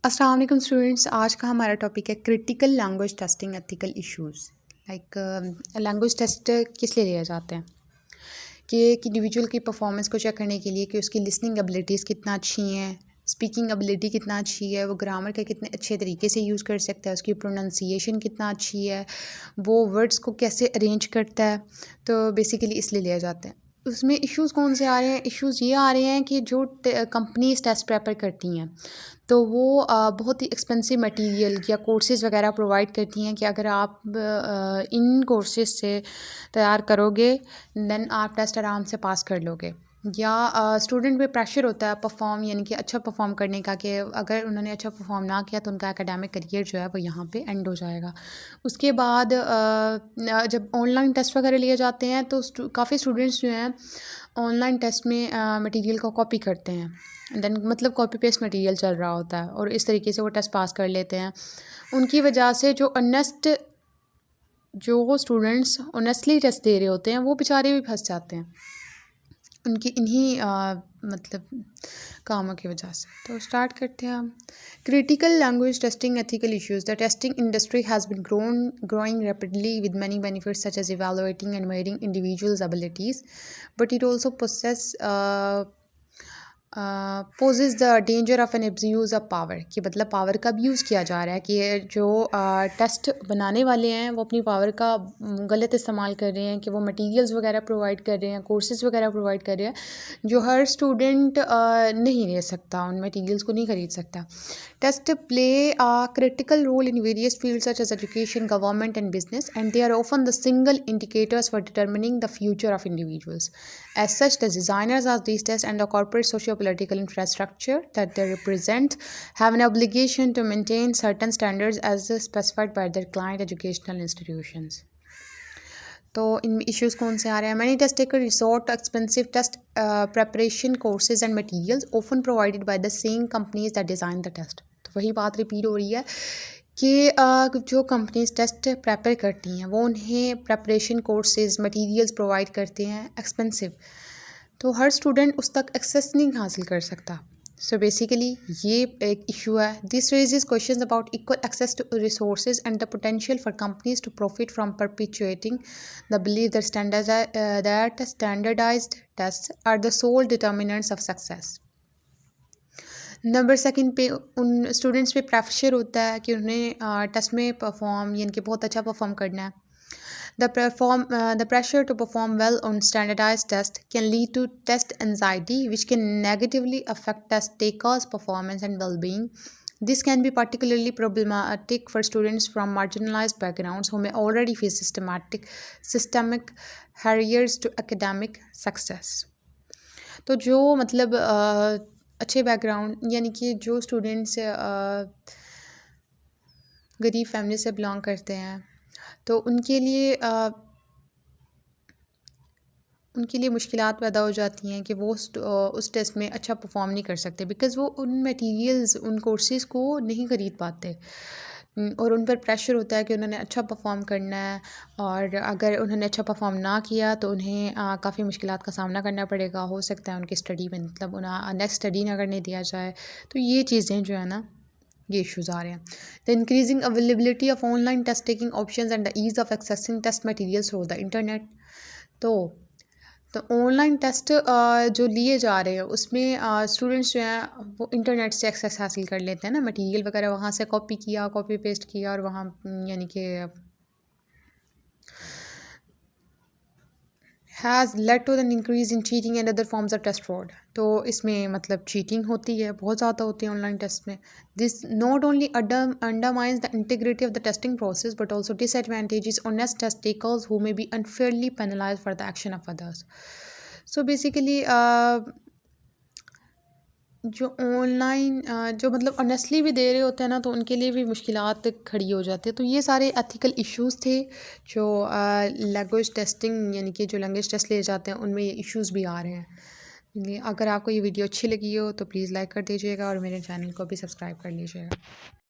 अस्सलाम वालेकुम स्टूडेंट्स। आज का हमारा टॉपिक है critical language testing ethical issues. Language test किस लिए लिए जाते हैं कि एक इंडिविजुअल की परफॉर्मेंस को चेक करने के लिए कि उसकी लिसनिंग एबिलिटीज़ कितना अच्छी हैं, स्पीकिंग एबिलिटी कितना अच्छी है, वो ग्रामर का कितने अच्छे तरीके से यूज़ कर सकता है, उसकी प्रोनाउंसिएशन कितना अच्छी है, वो वर्ड्स को कैसे अरेंज करता है। तो बेसिकली इसलिए लिए जाते हैं। उसमें इश्यूज़ कौन से आ रहे हैं? इश्यूज़ ये आ रहे हैं कि जो कंपनीज टेस्ट प्रेपर करती हैं तो वो बहुत ही एक्सपेंसिव मटेरियल या कोर्सेज़ वगैरह प्रोवाइड करती हैं कि अगर आप इन कोर्सेज़ से तैयार करोगे देन आप टेस्ट आराम से पास कर लोगे। या स्टूडेंट पे प्रेशर होता है परफॉर्म यानी कि अच्छा परफॉर्म करने का कि अगर उन्होंने अच्छा परफॉर्म ना किया तो उनका एकेडमिक करियर जो है वो यहाँ पे एंड हो जाएगा। उसके बाद जब ऑनलाइन टेस्ट वगैरह लिए जाते हैं तो काफ़ी स्टूडेंट्स जो हैं ऑनलाइन टेस्ट में मटेरियल को कॉपी करते हैं। देन मतलब कॉपी पेस्ट मटेरियल चल रहा होता है और इस तरीके से वो टेस्ट पास कर लेते हैं। उनकी वजह से जो स्टूडेंट्स ऑनेस्टली टेस्ट दे रहे होते हैं वो बेचारे भी फंस जाते हैं उनकी इन्हीं मतलब कामों की वजह से। तो स्टार्ट करते हैं हम। Critical language testing ethical issues. The testing industry has been growing rapidly with many benefits such as evaluating and measuring individuals' abilities, but it also poses the danger of an abuse of power कि मतलब power का abuse किया जा रहा है कि जो test बनाने वाले हैं वो अपनी पावर का गलत इस्तेमाल कर रहे हैं कि वो मटेरियल्स वगैरह प्रोवाइड कर रहे हैं, कोर्सेज़ वगैरह प्रोवाइड कर रहे हैं जो हर स्टूडेंट नहीं ले सकता, उन मटेरियल्स को नहीं खरीद सकता। Test play a critical role in various fields such as education, government and business, and they are often the single indicators for determining the future of individuals. As such, the designers of these tests and the corporate socio-political infrastructure that they represent have an obligation to maintain certain standards as specified by their client educational institutions. तो इनमें issues कौन से आ रहे हैं? Many test taker resort expensive test preparation courses and materials often provided by the same companies that design the test. तो वही बात रिपीट हो रही है कि जो कंपनीज टेस्ट प्रेपर करती हैं वो उन्हें प्रेपरेशन कोर्सेज मटेरियल्स प्रोवाइड करते हैं एक्सपेंसिव, तो हर स्टूडेंट उस तक एक्सेस नहीं हासिल कर सकता। सो बेसिकली ये एक इशू है। This raises questions about equal access to resources and the potential for companies to profit from perpetuating the believe that standardized test are the sole determinants of success. Number second पे उन students पे pressure होता है कि उन्हें test में perform यानी कि बहुत अच्छा परफॉर्म करना है। The pressure to perform well on standardized tests can lead to test anxiety, which can negatively affect test takers' performance and well-being. This can be particularly problematic for students from marginalized backgrounds who may already face systemic barriers to academic success. तो जो मतलब अच्छे background यानी कि जो students गरीब family से belong करते हैं तो उनके लिए मुश्किलात पैदा हो जाती हैं कि वो उस टेस्ट में अच्छा परफॉर्म नहीं कर सकते बिकॉज़ वो उन मटेरियल्स उन कोर्सेज़ को नहीं ख़रीद पाते और उन पर प्रेशर होता है कि उन्होंने अच्छा परफॉर्म करना है और अगर उन्होंने अच्छा परफॉर्म ना किया तो उन्हें काफ़ी मुश्किलात का सामना करना पड़ेगा। हो सकता है उनकी स्टडी में मतलब उन्हें नेक्स्ट स्टडी ना करने दिया जाए। तो ये चीज़ें जो है ना ये इश्यूज़ आ रहे हैं। The increasing availability of online test taking options and the ease of accessing test materials through the internet. तो ऑनलाइन टेस्ट जो लिए जा रहे हैं उसमें स्टूडेंट्स जो हैं वो इंटरनेट से एक्सेस हासिल कर लेते हैं ना, मटेरियल वगैरह वहाँ से कॉपी पेस्ट किया और वहाँ यानी कि has led to an increase in cheating and other forms of test fraud. तो इसमें मतलब चीटिंग होती है, बहुत ज़्यादा होती है ऑनलाइन टेस्ट में। This not only undermines the integrity of the testing process but also disadvantages honest test takers who may be unfairly penalised for the action of others. So basically जो online जो मतलब honestly भी दे रहे होते हैं ना तो उनके लिए भी मुश्किलात खड़ी हो जाती है। तो ये सारे एथिकल इश्यूज़ थे जो लैंग्वेज टेस्टिंग यानी कि जो लैंग्वेज टेस्ट लिए जाते हैं उनमें ये इश्यूज़ भी आ रहे हैं। अगर आपको ये वीडियो अच्छी लगी हो तो प्लीज़ लाइक कर दीजिएगा और मेरे चैनल को भी सब्सक्राइब कर लीजिएगा।